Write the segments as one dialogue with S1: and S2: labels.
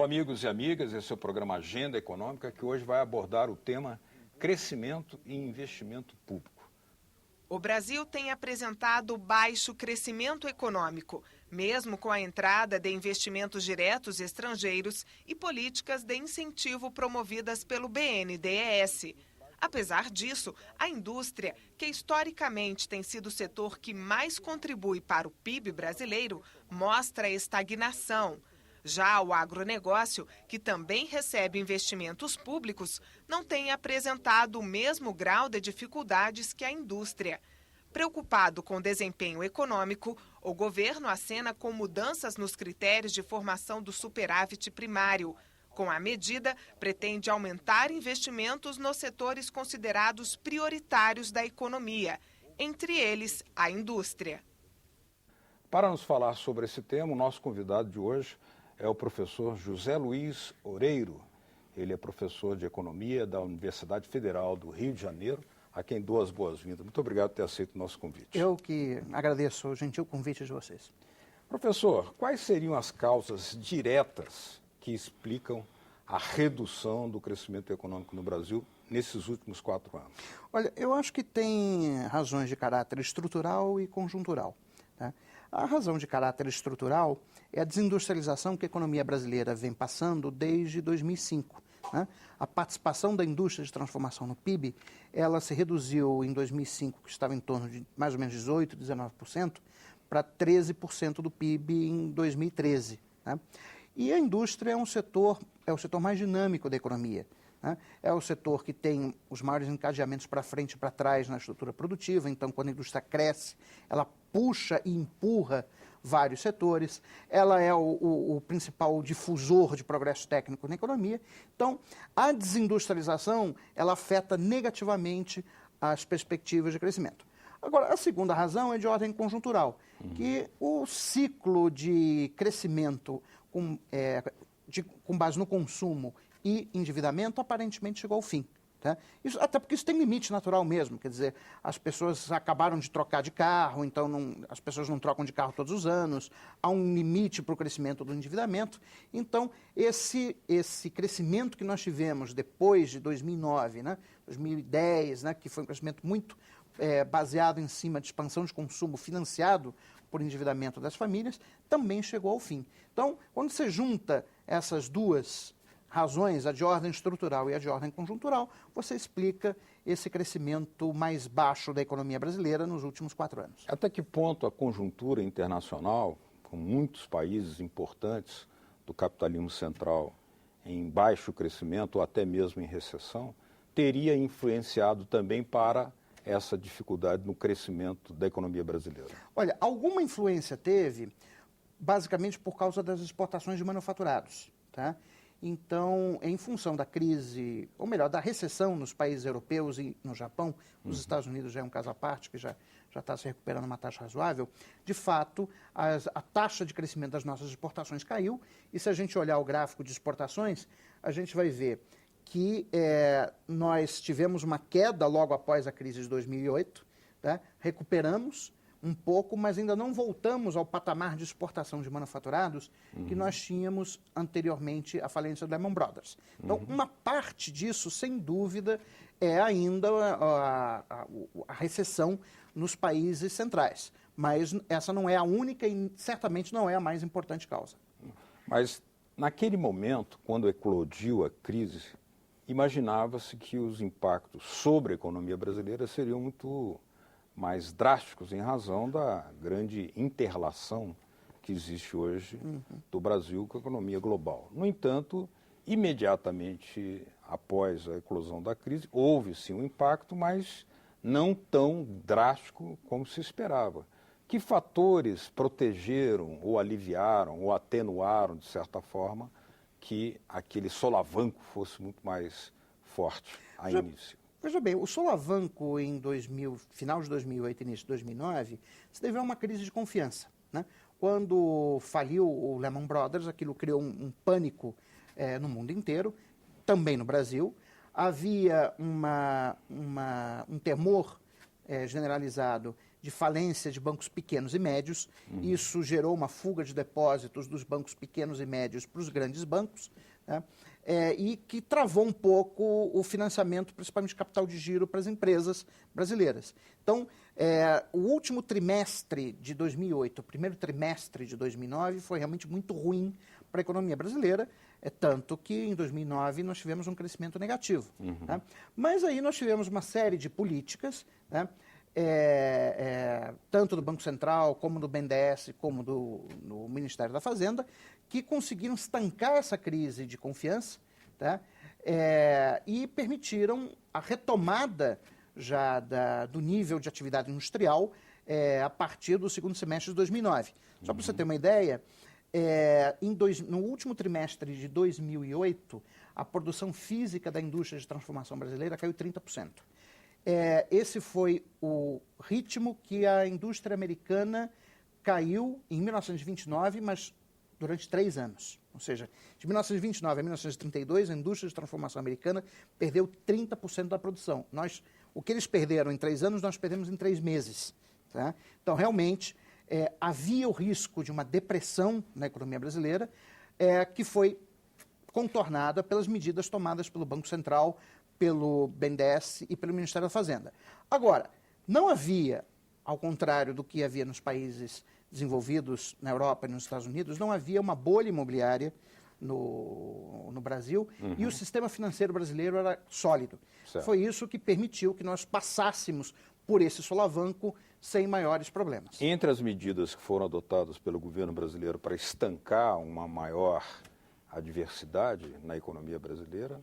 S1: Alô, amigos e amigas, esse é o programa Agenda Econômica, que hoje vai abordar o tema crescimento e investimento público.
S2: O Brasil tem apresentado baixo crescimento econômico, mesmo com a entrada de investimentos diretos estrangeiros e políticas de incentivo promovidas pelo BNDES. Apesar disso, a indústria, que historicamente tem sido o setor que mais contribui para o PIB brasileiro, mostra estagnação. Já o agronegócio, que também recebe investimentos públicos, não tem apresentado o mesmo grau de dificuldades que a indústria. Preocupado com o desempenho econômico, o governo acena com mudanças nos critérios de formação do superávit primário. Com a medida, pretende aumentar investimentos nos setores considerados prioritários da economia, entre eles a indústria.
S1: Para nos falar sobre esse tema, o nosso convidado de hoje é o professor José Luiz Oreiro. Ele é professor de Economia da Universidade Federal do Rio de Janeiro, a quem dou as boas-vindas. Muito obrigado por ter aceito o nosso convite.
S3: Eu que agradeço o gentil convite de vocês.
S1: Professor, quais seriam as causas diretas que explicam a redução do crescimento econômico no Brasil nesses últimos 4 anos?
S3: Olha, eu acho que tem razões de caráter estrutural e conjuntural, tá? A razão de caráter estrutural é a desindustrialização que a economia brasileira vem passando desde 2005. Né? A participação da indústria de transformação no PIB, ela se reduziu em 2005, que estava em torno de mais ou menos 18%, 19%, para 13% do PIB em 2013. Né? E a indústria é o setor mais dinâmico da economia. Né? É o setor que tem os maiores encadeamentos para frente e para trás na estrutura produtiva. Então, quando a indústria cresce, ela puxa e empurra vários setores. Ela é o principal difusor de progresso técnico na economia. Então, a desindustrialização, ela afeta negativamente as perspectivas de crescimento. Agora, a segunda razão é de ordem conjuntural, que o ciclo de crescimento com base no consumo e endividamento aparentemente chegou ao fim. Tá? Isso, até porque isso tem limite natural mesmo, quer dizer, as pessoas acabaram de trocar de carro, então as pessoas não trocam de carro todos os anos, há um limite para o crescimento do endividamento. Então, esse crescimento que nós tivemos depois de 2009, né, 2010, né, que foi um crescimento muito baseado em cima de expansão de consumo financiado por endividamento das famílias, também chegou ao fim. Então, quando você junta essas duas razões, a de ordem estrutural e a de ordem conjuntural, você explica esse crescimento mais baixo da economia brasileira nos últimos 4 anos.
S1: Até que ponto a conjuntura internacional, com muitos países importantes do capitalismo central em baixo crescimento ou até mesmo em recessão, teria influenciado também para essa dificuldade no crescimento da economia brasileira?
S3: Olha, alguma influência teve, basicamente por causa das exportações de manufaturados, tá? Então, em função da crise, ou melhor, da recessão nos países europeus e no Japão, os Estados Unidos já é um caso à parte, que já está se recuperando uma taxa razoável, de fato, a taxa de crescimento das nossas exportações caiu, e se a gente olhar o gráfico de exportações, a gente vai ver que nós tivemos uma queda logo após a crise de 2008, tá? Recuperamos um pouco, mas ainda não voltamos ao patamar de exportação de manufaturados que nós tínhamos anteriormente à falência do Lehman Brothers. Então, uma parte disso, sem dúvida, é ainda a recessão nos países centrais. Mas essa não é a única e certamente não é a mais importante causa.
S1: Mas, naquele momento, quando eclodiu a crise, imaginava-se que os impactos sobre a economia brasileira seriam muito mais drásticos em razão da grande interrelação que existe hoje do Brasil com a economia global. No entanto, imediatamente após a eclosão da crise, houve sim um impacto, mas não tão drástico como se esperava. Que fatores protegeram ou aliviaram ou atenuaram, de certa forma, que aquele solavanco fosse muito mais forte a início?
S3: Veja bem, o solavanco em final de 2008 e início de 2009 se deveu a uma crise de confiança, né? Quando faliu o Lehman Brothers, aquilo criou um pânico no mundo inteiro, também no Brasil. Havia um temor generalizado de falência de bancos pequenos e médios. Isso gerou uma fuga de depósitos dos bancos pequenos e médios para os grandes bancos, né? E que travou um pouco o financiamento, principalmente capital de giro, para as empresas brasileiras. Então, o último trimestre de 2008, o primeiro trimestre de 2009, foi realmente muito ruim para a economia brasileira, tanto que em 2009 nós tivemos um crescimento negativo. Né? Mas aí nós tivemos uma série de políticas, né? Tanto do Banco Central, como do BNDES, como no Ministério da Fazenda, que conseguiram estancar essa crise de confiança, tá? E permitiram a retomada já do nível de atividade industrial a partir do segundo semestre de 2009. Só para você ter uma ideia, no último trimestre de 2008, a produção física da indústria de transformação brasileira caiu 30%. Esse foi o ritmo que a indústria americana caiu em 1929, mas durante 3 anos. Ou seja, de 1929 a 1932, a indústria de transformação americana perdeu 30% da produção. O que eles perderam em 3 anos, nós perdemos em 3 meses. Tá? Então, realmente, havia o risco de uma depressão na economia brasileira, que foi contornada pelas medidas tomadas pelo Banco Central, pelo BNDES e pelo Ministério da Fazenda. Agora, não havia, ao contrário do que havia nos países desenvolvidos na Europa e nos Estados Unidos, não havia uma bolha imobiliária no Brasil, e o sistema financeiro brasileiro era sólido.
S1: Certo.
S3: Foi isso que permitiu que nós passássemos por esse solavanco sem maiores problemas.
S1: Entre as medidas que foram adotadas pelo governo brasileiro para estancar uma maior adversidade na economia brasileira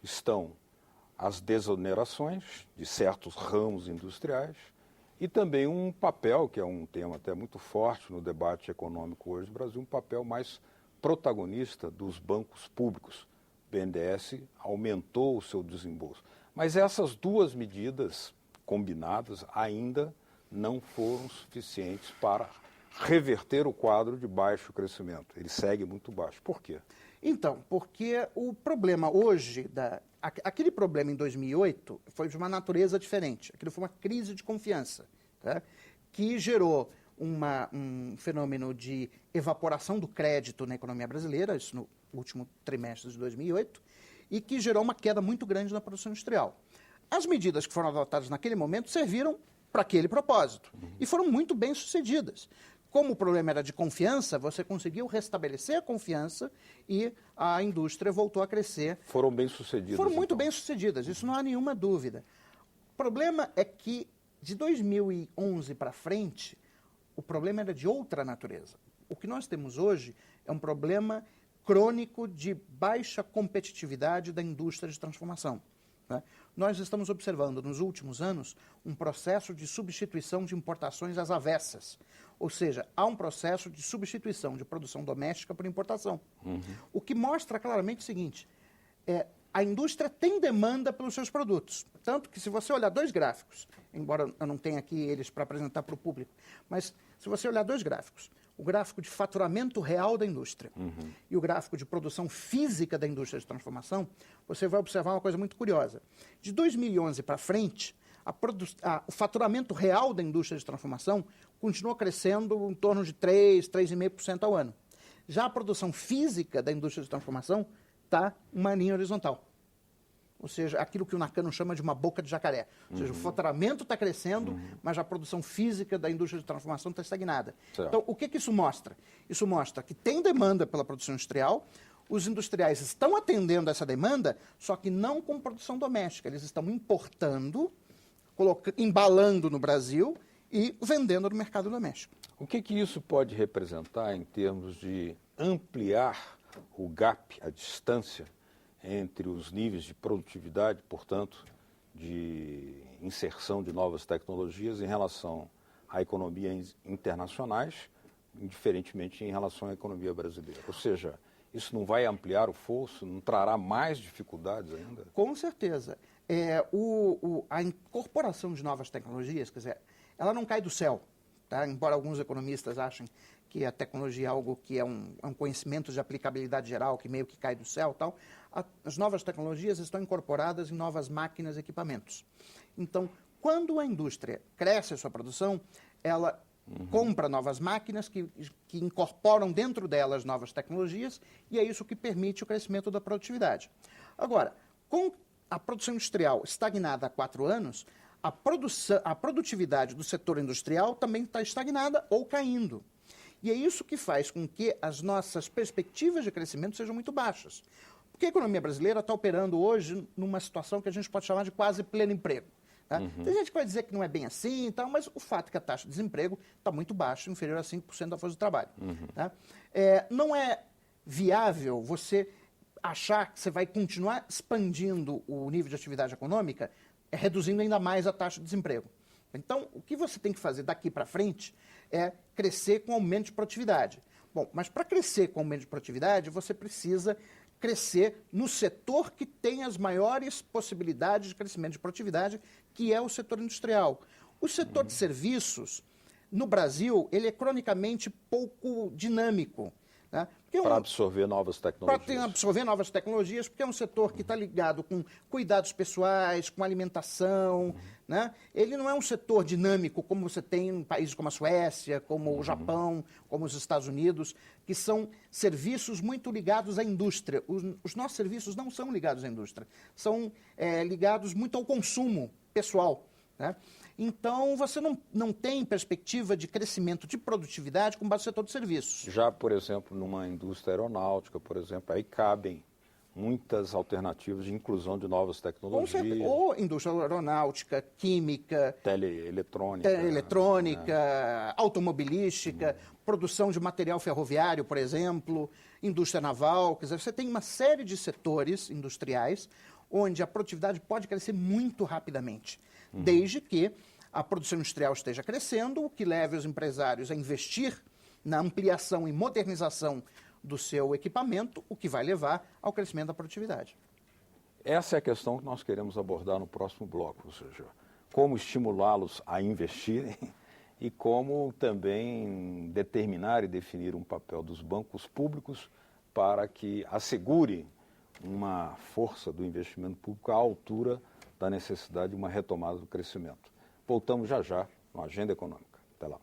S1: estão as desonerações de certos ramos industriais e também um papel, que é um tema até muito forte no debate econômico hoje no Brasil, um papel mais protagonista dos bancos públicos. O BNDES aumentou o seu desembolso. Mas essas duas medidas combinadas ainda não foram suficientes para reverter o quadro de baixo crescimento. Ele segue muito baixo. Por quê?
S3: Então, porque o problema hoje, aquele problema em 2008 foi de uma natureza diferente. Aquilo foi uma crise de confiança, tá? Que gerou um fenômeno de evaporação do crédito na economia brasileira, isso no último trimestre de 2008, e que gerou uma queda muito grande na produção industrial. As medidas que foram adotadas naquele momento serviram para aquele propósito e foram muito bem sucedidas. Como o problema era de confiança, você conseguiu restabelecer a confiança e a indústria voltou a crescer.
S1: Foram bem sucedidas.
S3: Foram muito bem sucedidas, isso não há nenhuma dúvida. O problema é que de 2011 para frente, o problema era de outra natureza. O que nós temos hoje é um problema crônico de baixa competitividade da indústria de transformação. Né? Nós estamos observando nos últimos anos um processo de substituição de importações às avessas. Ou seja, há um processo de substituição de produção doméstica por importação. O que mostra claramente o seguinte, a indústria tem demanda pelos seus produtos. Tanto que se você olhar 2 gráficos, embora eu não tenha aqui eles para apresentar para o público, mas se você olhar 2 gráficos, o gráfico de faturamento real da indústria e o gráfico de produção física da indústria de transformação, você vai observar uma coisa muito curiosa. De 2011 para frente, o faturamento real da indústria de transformação continua crescendo em torno de 3,5% ao ano. Já a produção física da indústria de transformação está uma linha horizontal. Ou seja, aquilo que o Nakano chama de uma boca de jacaré. Ou seja, o faturamento está crescendo, mas a produção física da indústria de transformação está estagnada.
S1: Certo.
S3: Então, o que isso mostra? Isso mostra que tem demanda pela produção industrial, os industriais estão atendendo essa demanda, só que não com produção doméstica. Eles estão importando, embalando no Brasil e vendendo no mercado doméstico.
S1: O que isso pode representar em termos de ampliar o gap, a distância entre os níveis de produtividade, portanto, de inserção de novas tecnologias em relação a economias internacionais, indiferentemente em relação à economia brasileira? Ou seja, isso não vai ampliar o fosso, não trará mais dificuldades ainda?
S3: Com certeza. A incorporação de novas tecnologias, quer dizer, ela não cai do céu, tá? Embora alguns economistas achem que a tecnologia é algo que é um conhecimento de aplicabilidade geral, que meio que cai do céu e tal. As novas tecnologias estão incorporadas em novas máquinas e equipamentos. Então, Quando a indústria cresce a sua produção, ela compra novas máquinas que incorporam dentro delas novas tecnologias e é isso que permite o crescimento da produtividade. Agora, com a produção industrial estagnada há 4 anos, a produtividade do setor industrial também está estagnada ou caindo. E é isso que faz com que as nossas perspectivas de crescimento sejam muito baixas. Porque a economia brasileira está operando hoje numa situação que a gente pode chamar de quase pleno emprego. Tá? Tem gente que vai dizer que não é bem assim, tá? Mas o fato é que a taxa de desemprego está muito baixa, inferior a 5% da força de trabalho. Tá? Não é viável você achar que você vai continuar expandindo o nível de atividade econômica, reduzindo ainda mais a taxa de desemprego. Então, o que você tem que fazer daqui para frente é crescer com aumento de produtividade. Bom, mas para crescer com aumento de produtividade, você precisa crescer no setor que tem as maiores possibilidades de crescimento de produtividade, que é o setor industrial. O setor de serviços, no Brasil, ele é cronicamente pouco dinâmico. Né?
S1: Para absorver novas tecnologias.
S3: Para absorver novas tecnologias, porque é um setor que está ligado com cuidados pessoais, com alimentação. Né? Ele não é um setor dinâmico como você tem em países como a Suécia, como o Japão, como os Estados Unidos, que são serviços muito ligados à indústria. Os nossos serviços não são ligados à indústria, são ligados muito ao consumo pessoal. Né? Então, você não tem perspectiva de crescimento de produtividade com base no setor de serviços.
S1: Já, por exemplo, numa indústria aeronáutica, por exemplo, aí cabem muitas alternativas de inclusão de novas tecnologias.
S3: Ou indústria aeronáutica, química,
S1: teleeletrônica,
S3: automobilística, produção de material ferroviário, por exemplo, indústria naval. Quer dizer, você tem uma série de setores industriais onde a produtividade pode crescer muito rapidamente, desde que a produção industrial esteja crescendo, o que leve os empresários a investir na ampliação e modernização do seu equipamento, o que vai levar ao crescimento da produtividade.
S1: Essa é a questão que nós queremos abordar no próximo bloco, ou seja, como estimulá-los a investirem e como também determinar e definir um papel dos bancos públicos para que assegure uma força do investimento público à altura da necessidade de uma retomada do crescimento. Voltamos já no Agenda Econômica. Até lá.